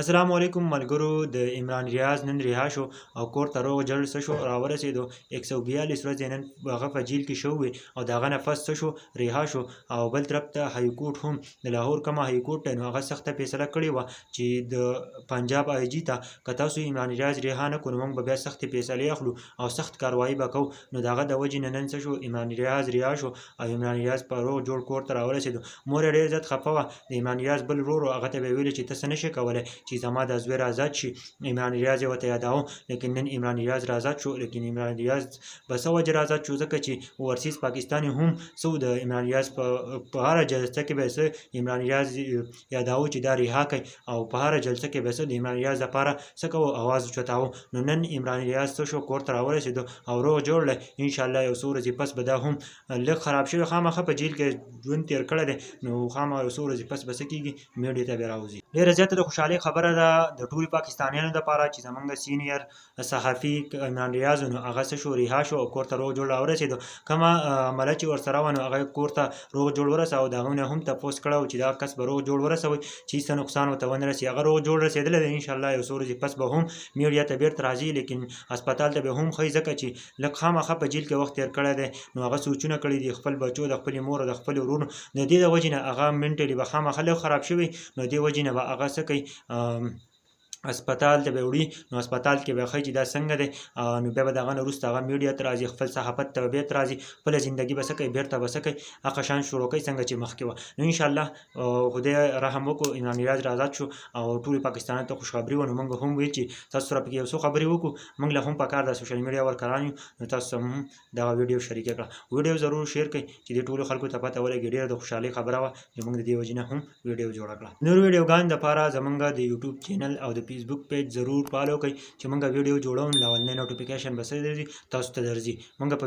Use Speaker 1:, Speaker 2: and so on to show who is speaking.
Speaker 1: السلام علیکم ملګرو. د عمران ریاض نن رها شو او کور ته روغ جړ څه شو راورسېدو 142 ورځې نن هغه په جیل کې شوی او د هغه نه فس څه شو رها شو. او بل طرف ته های کورټ هم د لاهور کومه های کورټ دی نو هغه سخته فیصله کړې وه چې د پنجاب آی جي ته که تاسو عمران ریاض رها نه کړو موږ به بیا سختې فیصلې اخلو او سخت کاروایي به کوو. نو د هغه د وجې نه نن څه شو عمران ریاض رها شو او عمران ریاض په روغ جوړ کور ته راورسېدو. مور یې ډېر زیات خفه وه د عمران ریاض بل ورور هغه ته به یې ویلې چې ته څه نشې کولی چې زما د زوی آزاد شي. عمران ریاض یې ورته یاداوه لیکن نن عمران ریاض آزاد شو. لیکن عمران ریاض په څه وجې آزاد شو ځکه چې اوورسیز پاکستان هم څه د عمران ریاض په هره جلسه کې به څه عمران ریاض یاداوه چې دا رها کوي او په هره جلسه کې به څه د عمران ریاض لپاره څه کوو اواز اوچتاوه. نو نن عمران ریاض څه شو کور ته راورسېدو او روغ جوړ دی انشاءالله. یو څو ورځې پس به دا هم لږ خراب شوی خامخا په جیل کې ژوند تېر کړی دی نو خامخا یو څو ورځې پس به څه کېږي میډیا ته به راوځي. ډېره زیاته د خوشحالۍ خبره ده د ټولو پاکستانیانو دپاره چې زمونږ سینیر صحافي عمران ریاض نو هغه څه شو رها شو او کور ته روغ جوړ راورسېدو. کومه عمله چې ورسره وه نو هغه کور ته روغ جوړ ورسوه. د هغوی نه هم تپوس کړی و چې دا کس به روغ جوړ ورسوئ چې هېڅ نقصان ورته ونه رسي. هغه روغ جوړ رسېدلی دی انشاءالله. یو څو ورځې پس به هم میډیا ته بېرته راځي لیکن هسپتال ته به هم ښایي ځکه چې لږ خامخا په جیل کې وخت تېر کړی دی نو هغه سوچونه کړي دي خپل بچو د خپلې مور او د خپلې ورونو د دې د وجې نه هغه منټلي به خامخا لږ خراب شوی نو دې وجې نه به هغه څه کوي هسپتال ته به وړي نو هسپتال کې به ښایي چې دا څنګه دی نو بیا به د هغه نه وروسته هغه میډیا ته راځي خپل صحافت ته به بېرته راځي خپله زندګي به څه کوي بېرته به څه کوي هغه شان شروع کوي څنګه چې مخکې وه. نو انشاءالله خدای رحم وکړو عمران ریاض آزاد شو او ټولو پاکستانیانو ته خوشخبري وه. نو موږ هم ویل چې تاسو سره پکې یو څو خبرې وکړو. موږ له هم پکار ده سوشل میډیا ورکران یو نو تاسو سره هم دغه ویډیو شریکه کړه. ویډیو ضرور شیر کړئ چې د ټولو خلکو ته پته ولګي. ډېره د خوشحالۍ خبره وه چې موږ د دې وجې نه هم ویډیو جوړه کړه. نور ویډیوګانو دپاره زمونږ د یوټیوب چینل او د فیسبوک پیج ضرور فالو کړئ چې موږ ویډیو جوړو نو اولنی نوټیفیکیشن به څه درځي تاسو ته درځي. موږ په